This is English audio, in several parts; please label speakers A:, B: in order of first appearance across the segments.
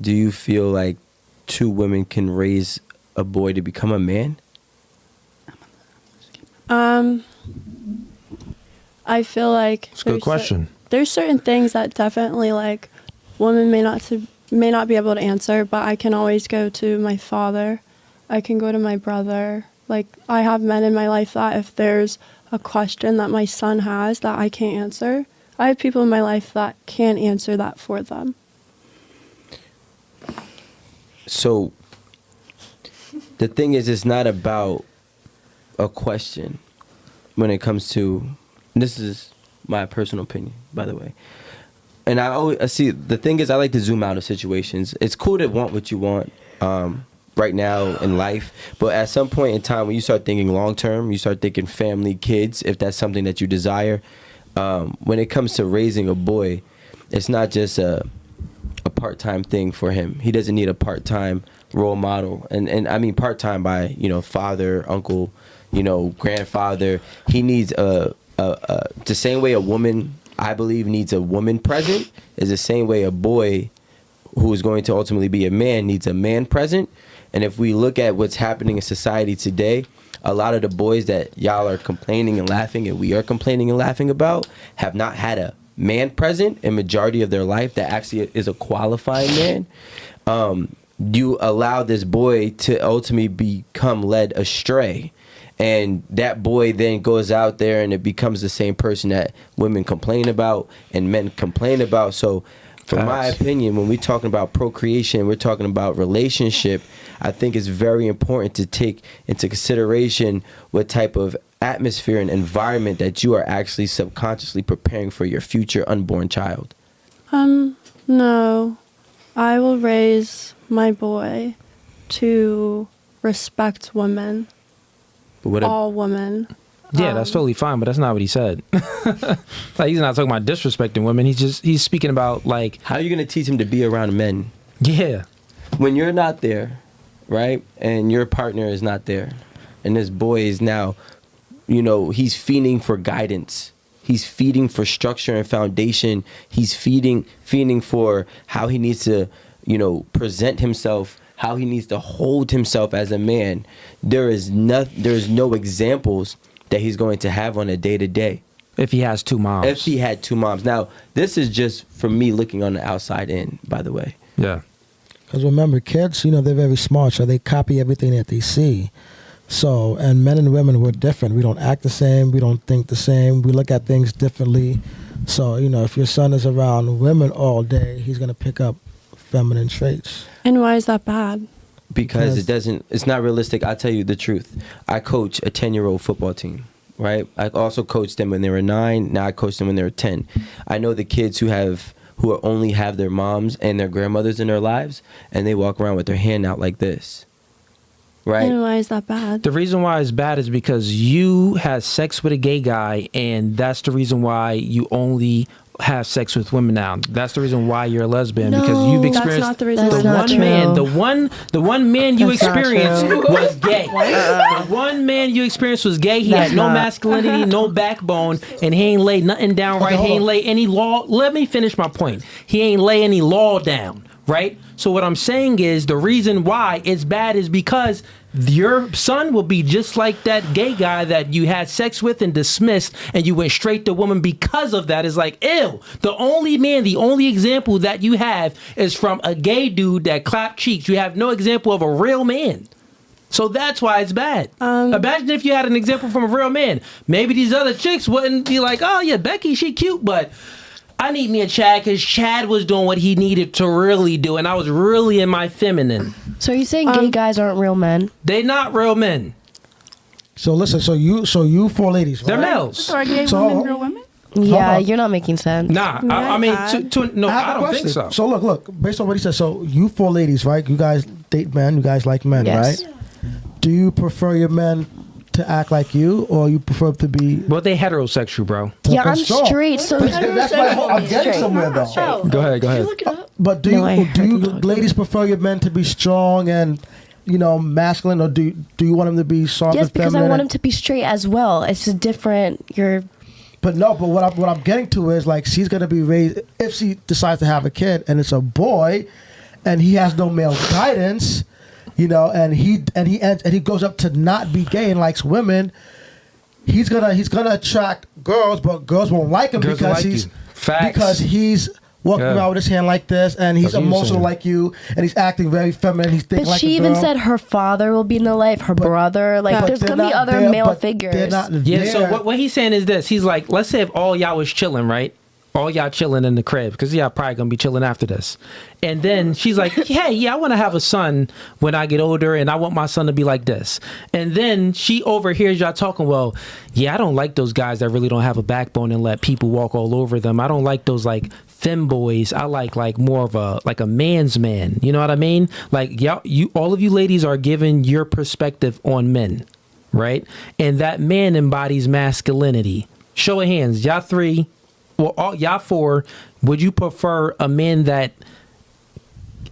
A: do you feel like two women can raise a boy to become a man?
B: I feel like
C: It's a good question.
B: There's certain things that definitely like women may not be able to answer, but I can always go to my father. I can go to my brother. Like, I have men in my life that if there's a question that my son has that I can't answer, I have people in my life that can answer that for them.
A: So the thing is, it's not about a question when it comes to, this is my personal opinion, by the way. And I see, the thing is, I like to zoom out of situations. It's cool to want what you want right now in life, but at some point in time, when you start thinking long term, you start thinking family, kids, if that's something that you desire. When it comes to raising a boy, it's not just a part-time thing for him. He doesn't need a part-time role model, and I mean part-time by, you know, father, uncle, you know, grandfather. He needs the same way a woman, I believe, needs a woman present, is the same way a boy who is going to ultimately be a man needs a man present. And if we look at what's happening in society today, a lot of the boys that y'all are complaining and laughing, and we are complaining and laughing about, have not had a man present in majority of their life that actually is a qualifying man. You allow this boy to ultimately become led astray, and that boy then goes out there and it becomes the same person that women complain about and men complain about. So from my opinion, when we're talking about procreation, we're talking about relationship, I think it's very important to take into consideration what type of atmosphere and environment that you are actually subconsciously preparing for your future unborn child.
B: No. I will raise my boy to respect women. All women.
C: Yeah, that's totally fine, but that's not what he said. Like, he's not talking about disrespecting women. He's speaking about, like,
A: how are you going to teach him to be around men?
C: Yeah.
A: When you're not there, right? And your partner is not there. And this boy is now, you know, he's feeding for guidance. He's feeding for structure and foundation. He's feeding for how he needs to, you know, present himself, how he needs to hold himself as a man. There's no examples that he's going to have on a day-to-day.
C: If he has two moms.
A: If he had two moms. Now, this is just from me looking on the outside in, by the way.
C: Yeah.
D: Because remember, kids, you know, they're very smart, so they copy everything that they see. So, and men and women, we're different. We don't act the same. We don't think the same. We look at things differently. So, you know, if your son is around women all day, he's going to pick up feminine traits.
B: And why is that bad?
A: Because it's not realistic. I'll tell you the truth. I coach a 10-year-old football team, right? I also coached them when they were 9. Now I coach them when they were 10. I know the kids who only have their moms and their grandmothers in their lives, and they walk around with their hand out like this. Right?
B: And why is that bad?
C: The reason why it's bad is because you had sex with a gay guy, and that's the reason why you only have sex with women now. That's the reason why you're a lesbian, because you've experienced
B: that's not the reason.
C: The one man you experienced was gay. The one man you experienced was gay. He had no masculinity, no backbone, and he ain't lay nothing down right. He ain't lay any law. Let me finish my point. He ain't lay any law down. Right? So what I'm saying is the reason why it's bad is because your son will be just like that gay guy that you had sex with and dismissed, and you went straight to woman because of that. Is like, ew. The only example that you have is from a gay dude that clapped cheeks. You have no example of a real man. So that's why it's bad. Imagine if you had an example from a real man. Maybe these other chicks wouldn't be like, oh yeah, Becky, she cute, but I need me a Chad, because Chad was doing what he needed to really do, and I was really in my feminine.
E: So are you saying gay guys aren't real men?
C: They not real men.
D: So listen, so you 4 ladies, right?
C: They're males.
F: So are gay women real women?
E: Yeah, you're not making sense.
C: Nah, I mean, no, I don't think so.
D: So look, based on what he said, so you 4 ladies, right? You guys date men, you guys like men,
E: yes.
D: right? Do you prefer your men to act like you, or you prefer to be?
C: Well, they heterosexual, bro.
E: Yeah, I'm straight, so
D: that's my whole, I'm getting somewhere though.
C: Go ahead.
D: But do you ladies prefer your men to be strong and, you know, masculine, or do you want them to be soft and feminine?
E: Yes, because I want them to be straight as well. It's a different.
D: But what I'm getting to is, like, she's gonna be raised, if she decides to have a kid and it's a boy, and he has no male guidance, and he goes up to not be gay and likes women, he's gonna attract girls, but girls won't like him
C: Girls
D: because
C: like
D: he's walking around with his hand like this, and he's emotional like you, and he's acting very feminine. He's thinking like a girl.
E: But she even said her father will be in the life, her brother. Like, there's gonna be other male figures.
D: They're not
C: Yeah.
D: there.
C: So what he's saying is this. He's like, let's say if all y'all was chilling, right? All y'all chilling in the crib, because y'all probably gonna be chilling after this. And then she's like, hey, yeah, I want to have a son when I get older, and I want my son to be like this. And then she overhears y'all talking, well, yeah, I don't like those guys that really don't have a backbone and let people walk all over them. I don't like those like femboys. I like more of a man's man. You know what I mean? Like all of you ladies are giving your perspective on men, right? And that man embodies masculinity. Show of hands, y'all three. Well, y'all four, would you prefer a man that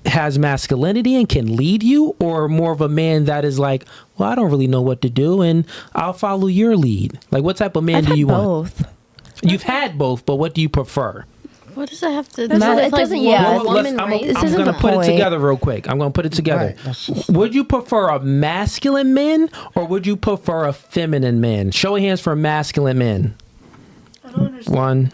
C: has masculinity and can lead you, or more of a man that is like, well, I don't really know what to do and I'll follow your lead? Like, what type of man do you want?
E: Both.
C: You've had both, but what do you prefer?
F: What does that have to do
E: It doesn't. Yeah,
C: I'm going to put it together real quick. I'm going to put it together.
D: Right.
C: Would you prefer a masculine man, or would you prefer a feminine man? Show of hands for a masculine man.
F: I don't understand.
C: One.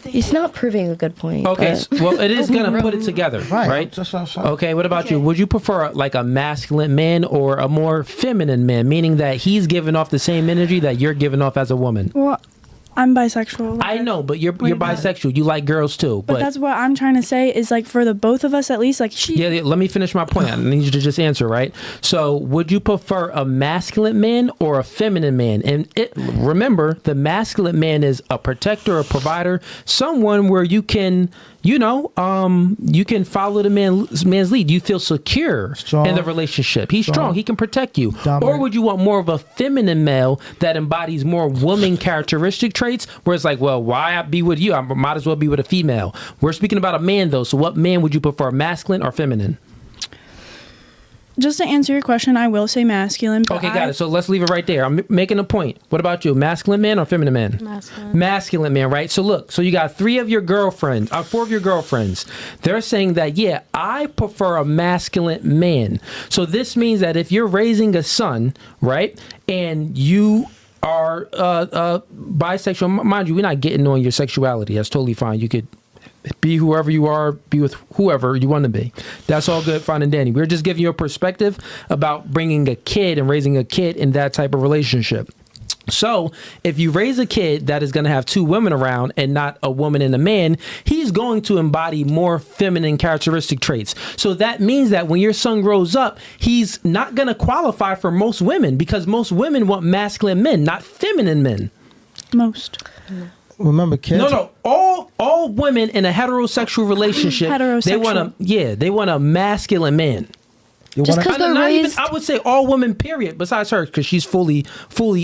E: He's not proving a good point.
C: Okay,
E: but-
C: well, it is going to put it together, right?
D: That's what I'm saying.
C: Okay, what about you? Would you prefer a masculine man or a more feminine man, meaning that he's giving off the same energy that you're giving off as a woman?
G: Well, I'm bisexual.
C: I know, but you're bisexual. You like girls too.
G: But that's what I'm trying to say is like for the both of us at least, like she.
C: Yeah, let me finish my point. I need you to just answer, right? So, would you prefer a masculine man or a feminine man? And remember, the masculine man is a protector, a provider, someone where you can, you can follow the man's lead. You feel secure in the relationship. He's strong. He can protect you.
D: Dominant.
C: Or would you want more of a feminine male that embodies more woman characteristic traits, where it's like, well, why I be with you? I might as well be with a female. We're speaking about a man, though. So what man would you prefer, masculine or feminine?
G: Just to answer your question, I will say masculine. But
C: Okay, got it. So let's leave it right there. I'm making a point. What about you? Masculine man or feminine man?
F: Masculine.
C: Masculine man, right? So look, so you got four of your girlfriends. They're saying that, yeah, I prefer a masculine man. So this means that if you're raising a son, right, and you are bisexual, mind you, we're not getting on your sexuality. That's totally fine. You could be whoever you are, be with whoever you want to be. That's all good, fine and dandy. We're just giving you a perspective about bringing a kid and raising a kid in that type of relationship. So if you raise a kid that is going to have two women around and not a woman and a man, he's going to embody more feminine characteristic traits. So that means that when your son grows up, he's not going to qualify for most women, because most women want masculine men, not feminine men.
G: Most.
D: Remember, kids.
C: No. All women in a heterosexual relationship, they want a masculine man.
E: Just because they're raised.
C: I would say all women, period, besides her, because she's fully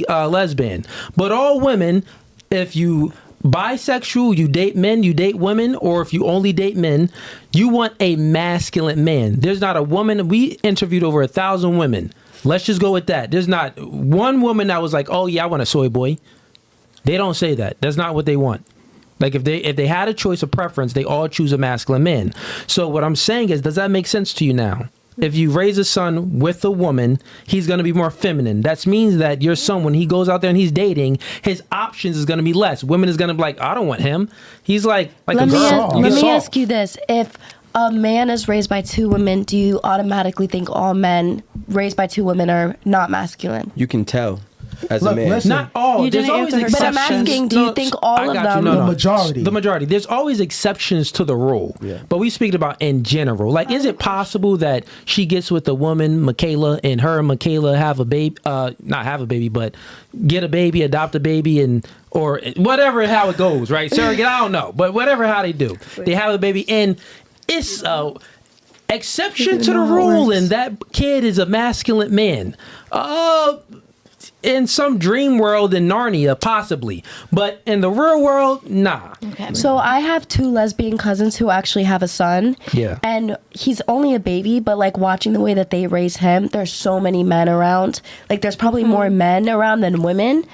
C: lesbian. But all women, if you bisexual, you date men, you date women, or if you only date men, you want a masculine man. There's not a woman. We interviewed over 1,000 women. Let's just go with that. There's not one woman that was like, oh yeah, I want a soy boy. They don't say that. That's not what they want. Like if they had a choice of preference, they all choose a masculine man. So what I'm saying is, does that make sense to you now? If you raise a son with a woman, he's going to be more feminine. That means that your son, when he goes out there and he's dating, his options is going to be less. Women is going to be like, I don't want him. He's like a girl.
E: Let me ask you this. If a man is raised by two women, do you automatically think all men raised by two women are not masculine?
A: You can tell as
D: Look,
A: a man.
D: listen.
C: Not all.
G: You
C: There's
G: didn't
C: always
G: answer her
C: exceptions.
E: But I'm asking, do you think all of them?
D: The majority.
C: The majority. There's always exceptions to the rule.
A: Yeah.
C: But we speak about in general. Like, is it possible that she gets with a woman, Michaela, and her and Michaela have a baby, not have a baby, but get a baby, adopt a baby, and or whatever, how it goes, right? Surrogate, I don't know. But whatever how they do. They have a baby, and it's exception to the rule, and that kid is a masculine man. In some dream world in Narnia, possibly. But in the real world, nah.
E: Okay. So I have two lesbian cousins who actually have a son.
C: Yeah.
E: And he's only a baby, but like watching the way that they raise him, there's so many men around. Like there's probably more men around than women.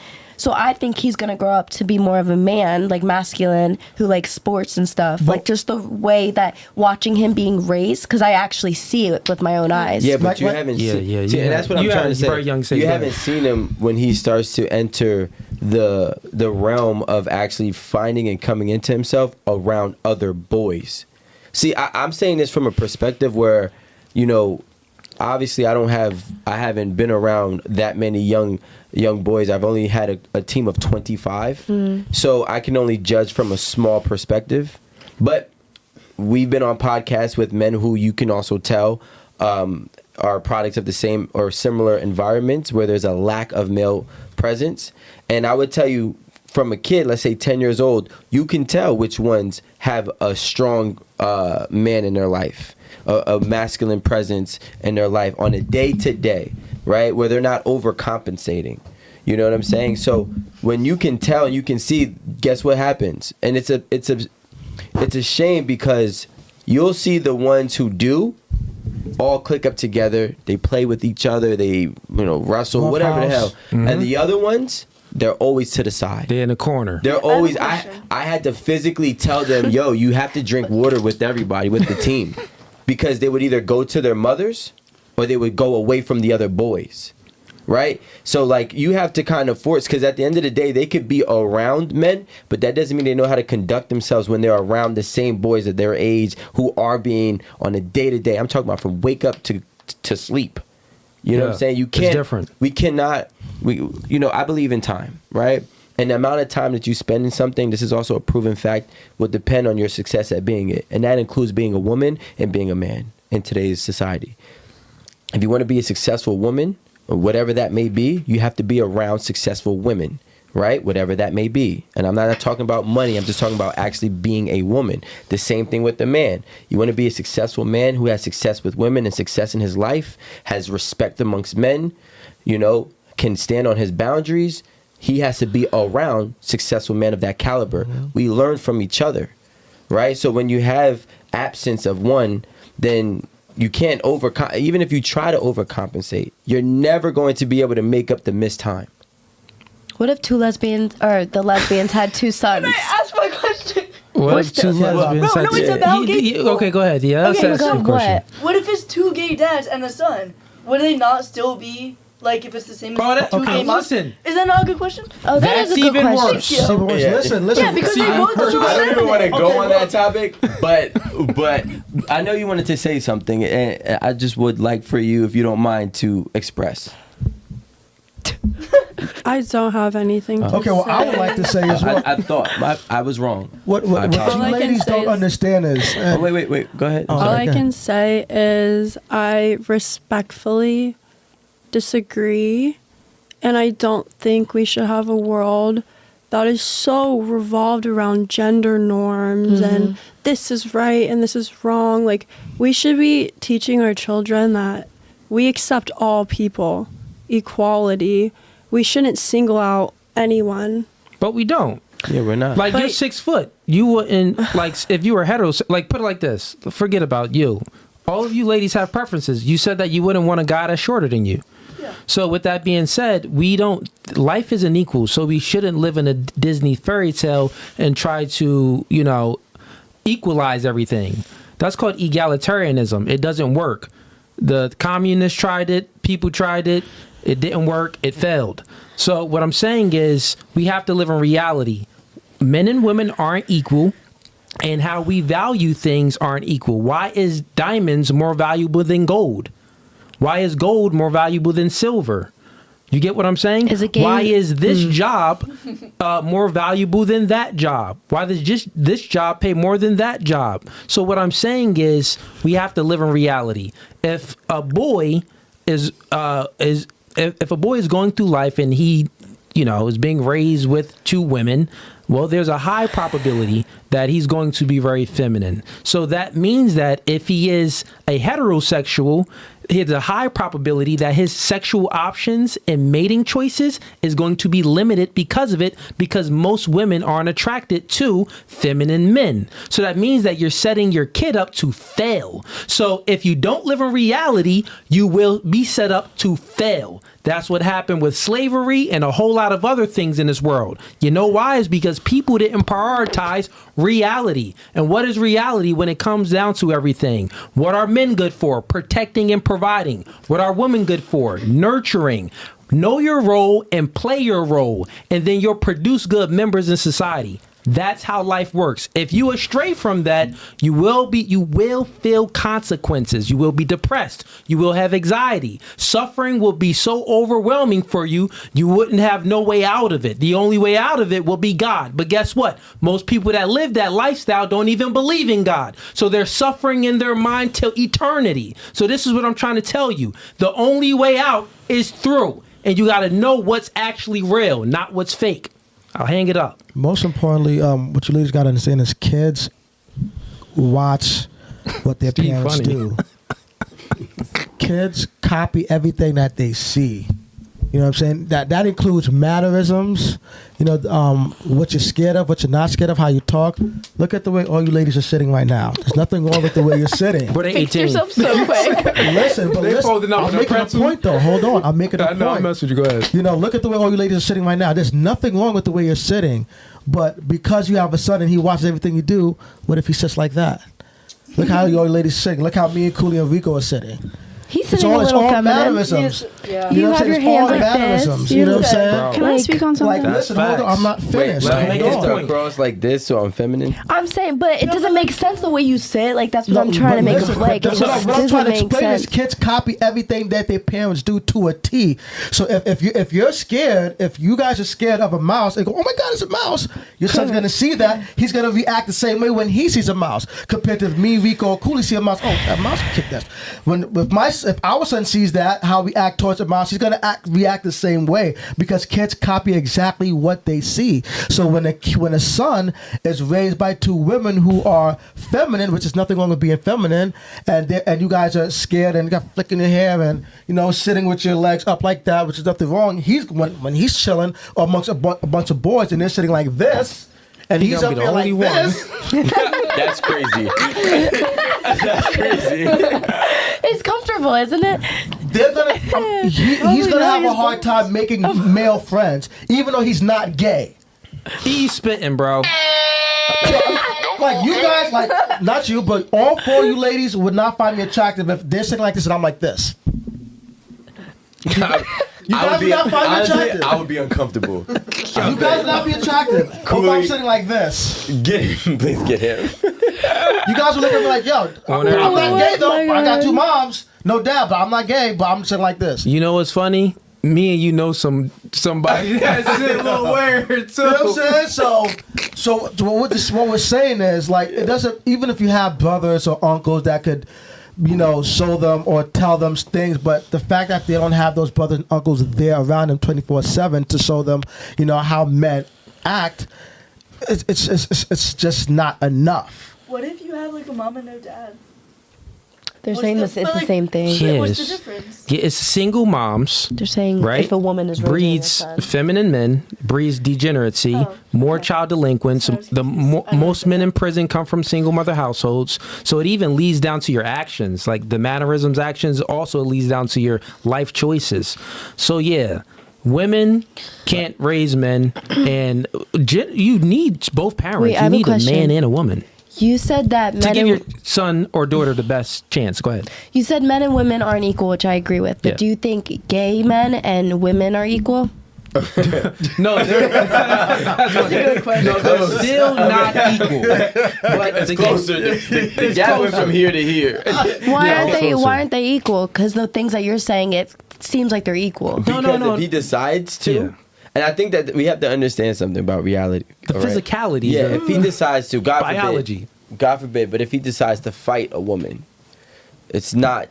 E: So I think he's gonna grow up to be more of a man, like masculine, who likes sports and stuff. Like just the way that watching him being raised, because I actually see it with my own eyes.
A: Yeah, but you haven't seen.
C: Yeah.
A: See, and that's what I'm trying to say.
C: Very young stage.
A: You haven't seen him when he starts to enter the realm of actually finding and coming into himself around other boys. See, I'm saying this from a perspective where, you know, obviously I haven't been around that many young boys. I've only had a team of 25. So I can only judge from a small perspective. But we've been on podcasts with men who you can also tell are products of the same or similar environments where there's a lack of male presence. And I would tell you, from a kid, let's say 10 years old, you can tell which ones have a strong man in their life, a masculine presence in their life on a day-to-day, right? Where they're not overcompensating. You know what I'm saying? So when you can tell, you can see, guess what happens? And it's a shame because you'll see the ones who do all click up together. They play with each other. They, wrestle, whatever the hell. And the other ones, they're always to the side.
C: They're in the corner.
A: They're always. I had to physically tell them, yo, you have to drink water with everybody, with the team, because they would either go to their mothers or they would go away from the other boys. Right? So, like, you have to kind of force, because at the end of the day, they could be around men, but that doesn't mean they know how to conduct themselves when they're around the same boys of their age who are being on a day-to-day. I'm talking about from wake up to sleep. You know what I'm saying? You can't. It's different. We cannot. I believe in time, right? And the amount of time that you spend in something, this is also a proven fact, will depend on your success at being it. And that includes being a woman and being a man in today's society. If you want to be a successful woman, or whatever that may be, you have to be around successful women, right? Whatever that may be. And I'm not talking about money. I'm just talking about actually being a woman. The same thing with the man. You want to be a successful man who has success with women and success in his life, has respect amongst men, can stand on his boundaries. He has to be around successful men of that caliber. We learn from each other, right? So when you have absence of one, then you can't even if you try to overcompensate, you're never going to be able to make up the missed time.
E: What if the lesbians had two sons?
F: Can I ask my question?
C: What if two lesbians had
F: it's about gay people.
C: Okay, go ahead. Yeah,
E: Okay,
C: that's
E: go
C: the question.
F: What if it's two gay dads and a son? Would they not still be, like, if it's the same as two gay moms?
C: Listen.
F: Is that not a good question?
E: Oh,
C: That's
E: is a good
C: even
E: question.
C: worse.
D: Listen.
F: Yeah, because they both
A: I don't even want to go on
F: well-
A: that topic, but I know you wanted to say something, and I just would like for you, if you don't mind, to express.
B: I don't have anything to say.
D: Okay, well, I would like to say as well.
A: I thought I was wrong.
D: What
A: I
D: you
A: apologize.
B: All I can
D: ladies
B: say
D: don't
B: is-
D: understand is...
A: Oh, wait. Go ahead.
D: Oh,
B: All
D: sorry,
B: I
D: go
B: can
D: ahead.
B: say is I respectfully disagree, and I don't think we should have a world that is so revolved around gender norms and this is right and this is wrong. Like, we should be teaching our children that we accept all people, equality. We shouldn't single out anyone.
C: But we don't.
A: Yeah, we're not.
C: Like, you're 6 foot. You wouldn't, like, if you were hetero, like, put it like this. Forget about you. All of you ladies have preferences. You said that you wouldn't want a guy that's shorter than you. Yeah. So with that being said, life isn't equal. So we shouldn't live in a Disney fairy tale and try to, equalize everything. That's called egalitarianism. It doesn't work. The communists tried it. People tried it. It didn't work. It failed. So what I'm saying is we have to live in reality. Men and women aren't equal, and how we value things aren't equal. Why is diamonds more valuable than gold? Why is gold more valuable than silver? You get what I'm saying? Why is this job more valuable than that job? Why does just this job pay more than that job? So what I'm saying is we have to live in reality. If a boy is if a boy is going through life and he, is being raised with two women, well, there's a high probability that he's going to be very feminine. So that means that if he is a heterosexual, a high probability that his sexual options and mating choices is going to be limited because of it, because most women aren't attracted to feminine men. So that means that you're setting your kid up to fail. So if you don't live in reality, you will be set up to fail. That's what happened with slavery and a whole lot of other things in this world. You know why? Is because people didn't prioritize reality. And what is reality when it comes down to everything? What are men good for? Protecting and providing. What are women good for? Nurturing. Know your role and play your role, and then you'll produce good members in society. That's how life works. If you astray from that, you will feel consequences. You will be depressed. You will have anxiety. Suffering will be so overwhelming for you, you wouldn't have no way out of it. The only way out of it will be God. But guess what? Most people that live that lifestyle don't even believe in God. So they're suffering in their mind till eternity. So this is what I'm trying to tell you. The only way out is through. And you got to know what's actually real, not what's fake. I'll hang it up.
D: Most importantly, what you ladies got to understand is kids watch what their parents do. Kids copy everything that they see. You know what I'm saying? That includes mannerisms, what you're scared of, what you're not scared of, how you talk. Look at the way all you ladies are sitting right now. There's nothing wrong with the way you're sitting.
C: But they
E: Fix
C: 18.
E: yourself so quick.
D: Listen, I'm making a point though. Hold on. I'm making a point.
H: No, I'm messing with you. Go ahead.
D: Look at the way all you ladies are sitting right now. There's nothing wrong with the way you're sitting. But because you have a son and he watches everything you do, what if he sits like that? Look how you all ladies sitting. Look how me and Cooley and Rico are sitting.
E: He's sitting a little feminine.
D: Mannerisms.
F: Yeah.
E: You have your hands like
D: mannerisms.
E: this.
D: You know what I'm saying?
H: Bro.
G: Can I speak on something?
D: Like, listen, hold on. I'm not finished.
A: Wait, let me
C: Hold
A: get
C: on.
A: across like this so I'm feminine.
E: I'm saying, but it doesn't make sense the way you sit. Like, that's what I'm trying to make
D: listen,
E: it like. It
D: what
E: just
D: I'm trying
E: doesn't
D: to
E: make
D: explain is
E: sense.
D: kids copy everything that their parents do to a T. So if you're scared, if you guys are scared of a mouse and go, oh my God, it's a mouse, your son's gonna see that. He's gonna react the same way when he sees a mouse. Compared to if me, Rico, or Cooley see a mouse, oh, that mouse can kick that. If our son sees that, how we act towards a mouse, he's gonna react the same way because kids copy exactly what they see. So when a son is raised by two women who are feminine, which is nothing wrong with being feminine, and you guys are scared and got flicking your hair and sitting with your legs up like that, which is nothing wrong. When he's chilling amongst a bunch of boys and they're sitting like this, and he's up
C: be the
D: there like
C: only one.
D: this.
A: That's crazy. That's crazy.
E: It's comfortable, isn't it?
D: They're gonna. He's gonna have a hard time making male friends, even though he's not gay.
C: He's spitting, bro.
D: Like you guys, like not you, but all four of you ladies would not find me attractive if they're sitting like this and I'm like this. You guys would not find me attractive.
A: I would be uncomfortable.
D: You guys would not be attractive if I'm sitting like this.
A: Get him. Please get him.
D: You guys would look at me like, yo, I'm not gay though. I got two moms, no doubt, but I'm not gay. But I'm sitting like this.
C: You know what's funny? Me and you know somebody that's a little weird too.
D: You know what I'm saying? So what we're saying is like it doesn't. Even if you have brothers or uncles that could, show them or tell them things, but the fact that they don't have those brothers and uncles there around them 24/7 to show them, how men act, it's just not enough.
F: What if you have like a mom and no dad?
E: They're
F: What's
E: saying
F: the-
E: this. It's
F: but,
E: the
F: like,
E: same thing.
C: Yeah.
F: What's the
C: Yes.
F: difference?
C: Yeah, it's single moms.
E: They're saying
C: Right?
E: if a woman is raising a
C: Breeds
E: son.
C: feminine men, breeds degeneracy,
F: Oh,
C: more
F: okay.
C: child delinquents.
F: I was confused. I
C: Most men
F: understand.
C: in prison come from single mother households. So it even leads down to your actions. Like the mannerisms actions also leads down to your life choices. So yeah, women can't raise men, and you need both parents.
E: Wait, I
C: you
E: have a
C: need a
E: question.
C: man and a woman
E: You said that
C: to
E: men
C: give your
E: and,
C: son or daughter the best chance. Go ahead.
E: you said men and women aren't equal, which I agree with. But
C: Yeah.
E: do you think gay men and women are equal?
C: No, they're still not equal. But
A: It's closer. The gap went from here to here.
E: Why aren't they equal? Because the things that you're saying, it seems like they're equal.
A: Because
C: no.
A: if he decides to,
C: Yeah.
A: and I think that we have to understand something about reality.
C: The
A: all right?
C: physicality.
A: Yeah, if he decides to,
C: Biology.
A: God forbid, but if he decides to fight a woman, it's not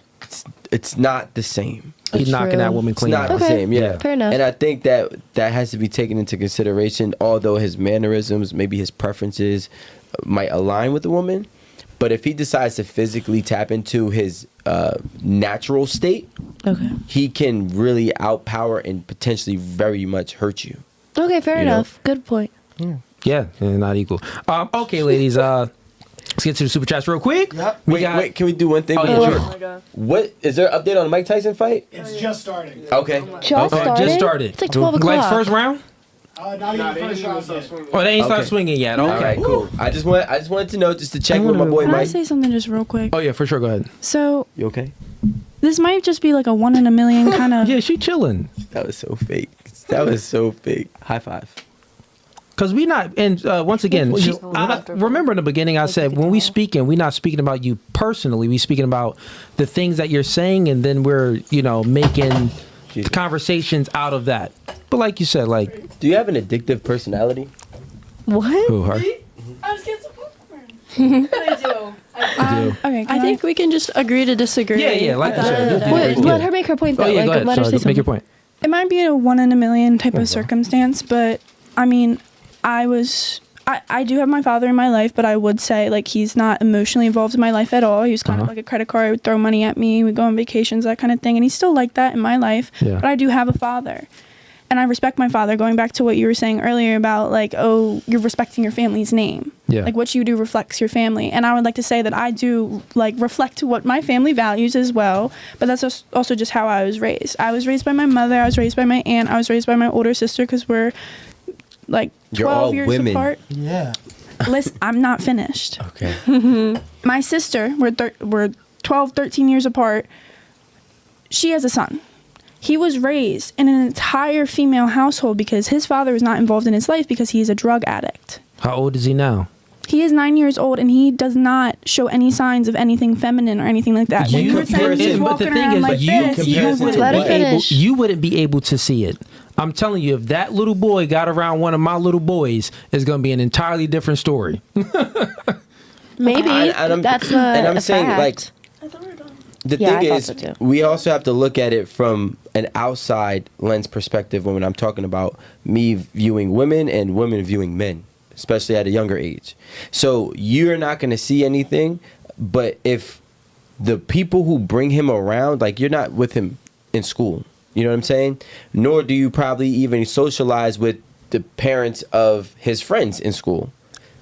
A: the same.
C: He's
E: That's
C: knocking
E: true.
C: that woman
A: It's
C: clean
A: not
C: out.
A: the
E: Okay,
A: same, yeah.
E: fair enough.
A: And I think that has to be taken into consideration, although his mannerisms, maybe his preferences might align with the woman. But if he decides to physically tap into his natural state,
E: Okay.
A: he can really outpower and potentially very much hurt you.
E: Okay, fair
A: You know?
E: enough. Good point.
C: Yeah, not equal. Okay, ladies. Let's get to the super chats real quick.
D: Yep.
A: Wait, can we do one thing?
C: Oh, yeah,
F: Oh
C: sure.
F: my god.
A: What is there an update on the Mike Tyson fight?
H: It's just starting.
A: Okay.
E: Just
C: Okay,
E: started?
C: just started.
E: It's like 12 o'clock.
C: Like first round?
H: Not even first round yet.
C: Oh, they ain't start
A: Okay.
C: swinging yet. Okay.
A: All right, cool. I just wanted to know just to check with my boy
G: Can I
A: Mike.
G: say something just real quick?
C: Oh yeah, for sure. Go ahead.
G: So
A: You okay?
G: this might just be like a 1 in a million kind of.
C: Yeah, she chilling.
A: That was so fake. That was so fake. High five.
C: Cause we not, and once again, remember in the beginning I said when we speaking, we not speaking about you personally. We speaking about the things that you're saying, and then we're making conversations out of that. But like you said, like
A: Do you have an addictive personality?
E: What?
C: who her?
F: I was getting some popcorn. I do.
G: Okay,
B: I think we can just agree to disagree.
C: Yeah, like you said.
E: Wait, let her make her point though.
C: Oh yeah,
E: like,
C: go ahead.
E: let her say
C: Sorry, make your
E: something.
C: point.
G: it might be a 1 in a million type of circumstance, but I mean, I do have my father in my life, but I would say like he's not emotionally involved in my life at all. He was kind of like a credit card, would throw money at me, we'd go on vacations, that kind of thing, and he's still like that in my life.
C: Yeah.
G: But I do have a father. And I respect my father, going back to what you were saying earlier about like, oh, you're respecting your family's name.
C: Yeah.
G: Like what you do reflects your family. And I would like to say that I do like reflect what my family values as well. But that's also just how I was raised. I was raised by my mother. I was raised by my aunt. I was raised by my older sister because we're like
A: You're
G: 12
A: all
G: years
A: women.
G: apart.
D: Yeah.
G: Listen, I'm not finished.
A: Okay.
G: My sister, we're 12, 13 years apart. She has a son. He was raised in an entire female household because his father was not involved in his life because he's a drug addict.
C: How old is he now?
G: He is 9 years old and he does not show any signs of anything feminine or anything like that. When you were saying he's
C: but the
G: walking
C: thing
G: around
C: is,
G: like
C: you
G: this, you
A: comparison
G: would
A: to
E: Let her
A: what?
E: finish.
C: You wouldn't be able to see it. I'm telling you, if that little boy got around one of my little boys, it's going to be an entirely different story.
E: Maybe
A: I'm
E: that's
A: saying
E: fact.
A: like the
E: Yeah, I
A: thing
E: thought
A: is
E: so too.
A: we also have to look at it from an outside lens perspective when I'm talking about me viewing women and women viewing men, especially at a younger age. So you're not going to see anything, but if the people who bring him around, like you're not with him in school, you know what I'm saying? Nor do you probably even socialize with the parents of his friends in school.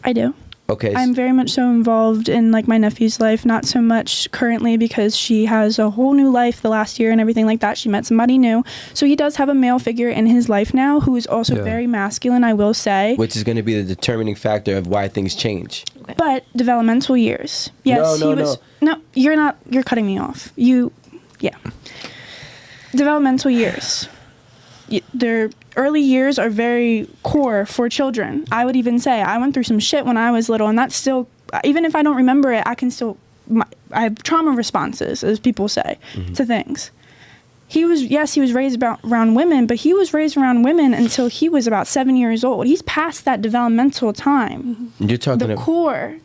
G: I do.
A: Okay.
G: I'm very much so involved in like my nephew's life, not so much currently because she has a whole new life the last year and everything like that. She met somebody new. So he does have a male figure in his life now who is also
C: Yeah.
G: very masculine, I will say.
A: which is going to be the determining factor of why things change.
G: But developmental years. Yes,
A: No,
G: he was No, you're cutting me off. Developmental years. Their early years are very core for children. I would even say I went through some shit when I was little, and that's still, even if I don't remember it, I can still, I have trauma responses, as people say, to things. He was raised around women, but he was raised around women until he was about 7 years old. He's past that developmental time.
A: You're talking
G: The
A: about,
G: core.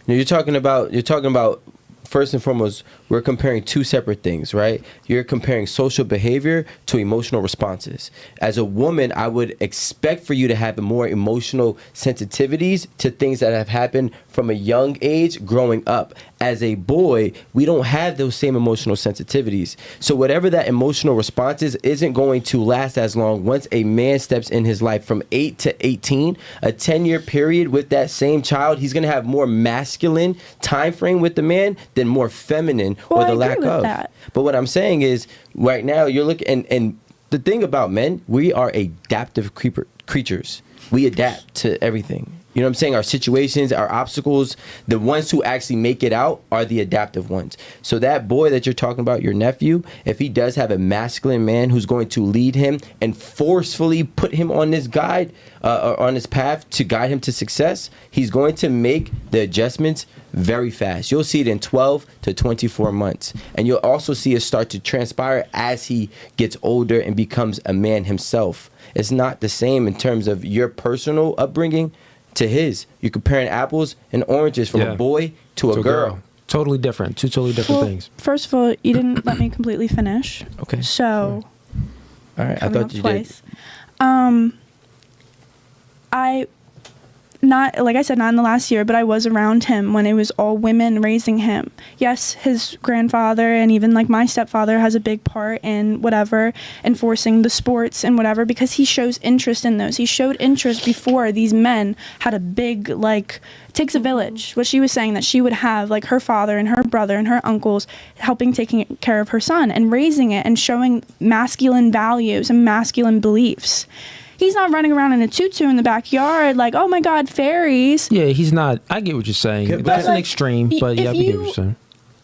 A: you're talking about first and foremost, we're comparing two separate things, right? You're comparing social behavior to emotional responses. As a woman, I would expect for you to have more emotional sensitivities to things that have happened from a young age growing up. As a boy, we don't have those same emotional sensitivities. So whatever that emotional response is, isn't going to last as long. Once a man steps in his life from 8 to 18, a 10-year period with that same child, he's going to have more masculine time frame with the man than more feminine,
G: Well,
A: or
G: I
A: the
G: agree
A: lack
G: with
A: of.
G: that.
A: But what I'm saying is, right now you're looking, and the thing about men, we are adaptive creatures. We adapt to everything. You know what I'm saying? Our situations, our obstacles, the ones who actually make it out are the adaptive ones. So that boy that you're talking about, your nephew, if he does have a masculine man who's going to lead him and forcefully put him on this guide, or on his path to guide him to success, he's going to make the adjustments very fast. You'll see it in 12 to 24 months. And you'll also see it start to transpire as he gets older and becomes a man himself. It's not the same in terms of your personal upbringing to his. You're comparing apples and oranges from a boy to a girl.
C: Totally different. Two totally different
G: Well,
C: things.
G: first of all, you didn't let me completely finish.
A: Okay.
G: So,
A: All right. I
G: coming
A: thought
G: up
A: you
G: twice.
A: did.
G: not, like I said, not in the last year, but I was around him when it was all women raising him. Yes, his grandfather and even like my stepfather has a big part in whatever, enforcing the sports and whatever, because he shows interest in those. He showed interest before these men had a big, like, it takes a village. What she was saying, that she would have like her father and her brother and her uncles helping taking care of her son and raising it and showing masculine values and masculine beliefs. He's not running around in a tutu in the backyard like, oh my God, fairies.
C: Yeah, he's not. I get what you're saying.
A: But
C: That's an
G: like,
C: extreme, but yeah, I get what you're saying.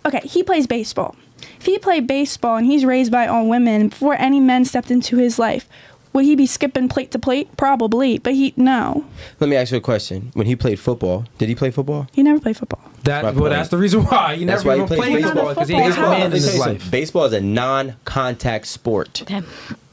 G: Okay, he plays baseball. If he played baseball and he's raised by all women, before any men stepped into his life, would he be skipping plate to plate? Probably, but no.
A: Let me ask you a question. When he played football, did he play football?
G: He never played football.
C: That's the reason why. He
A: That's
C: never
A: why
C: even
A: he plays
C: played
A: baseball.
C: baseball, because he ain't got a man in his life.
A: Baseball is a non-contact sport.
E: Okay.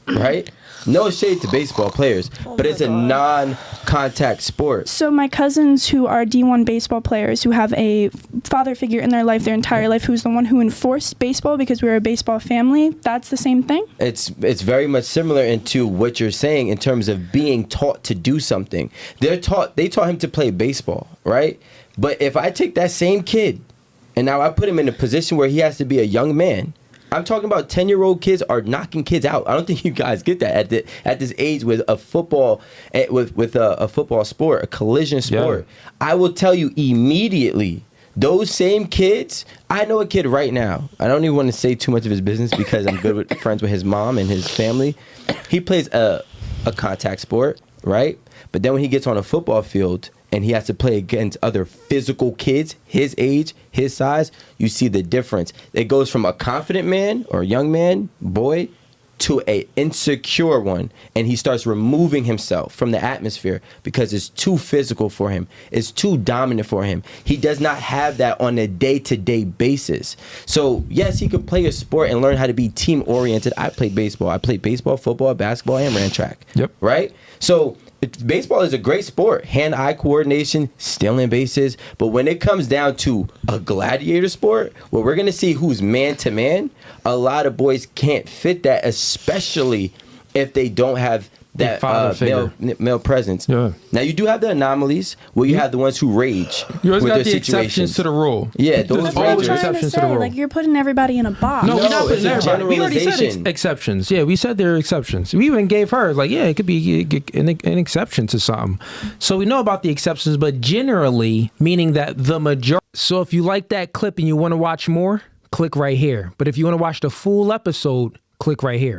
A: Right? No shade to baseball players, but it's a non-contact sport.
G: So my cousins who are D1 baseball players, who have a father figure in their life, their entire life, who's the one who enforced baseball because we were a baseball family, that's the same thing?
A: It's very much similar into what you're saying in terms of being taught to do something. They taught him to play baseball, right? But if I take that same kid and now I put him in a position where he has to be a young man, I'm talking about 10-year-old kids are knocking kids out. I don't think you guys get that at this age with a football with a football sport, a collision sport. Yeah. I will tell you immediately, those same kids. I know a kid right now. I don't even want to say too much of his business because I'm good with friends with his mom and his family. He plays a contact sport, right? But then when he gets on a football field and he has to play against other physical kids, his age, his size, you see the difference. It goes from a confident man or young man, boy, to a insecure one. And he starts removing himself from the atmosphere because it's too physical for him. It's too dominant for him. He does not have that on a day-to-day basis. So, yes, he could play a sport and learn how to be team-oriented. I played baseball. I played baseball, football, basketball, and ran track.
C: Yep.
A: Right? So baseball is a great sport, hand-eye coordination, stealing bases. But when it comes down to a gladiator sport, where we're going to see who's man-to-man, a lot of boys can't fit that, especially if they don't have that male presence.
C: Yeah.
A: Now, you do have the anomalies where you have the ones who rage
C: You always
A: with
C: got
A: their
C: the
A: situations.
C: exceptions to the rule.
A: Yeah, those
G: That's what I'm
C: always
G: trying
C: exceptions
G: to
C: to the
G: say.
C: rule.
G: Like, you're putting everybody in a box.
C: No, we're not
A: it's
C: putting
A: a
C: everybody. We already said
A: generalization.
C: exceptions. Yeah, we said there are exceptions. We even gave her, like, yeah, it could be an exception to something. So we know about the exceptions, but generally, meaning that the majority. So if you like that clip and you want to watch more, click right here. But if you want to watch the full episode, click right here.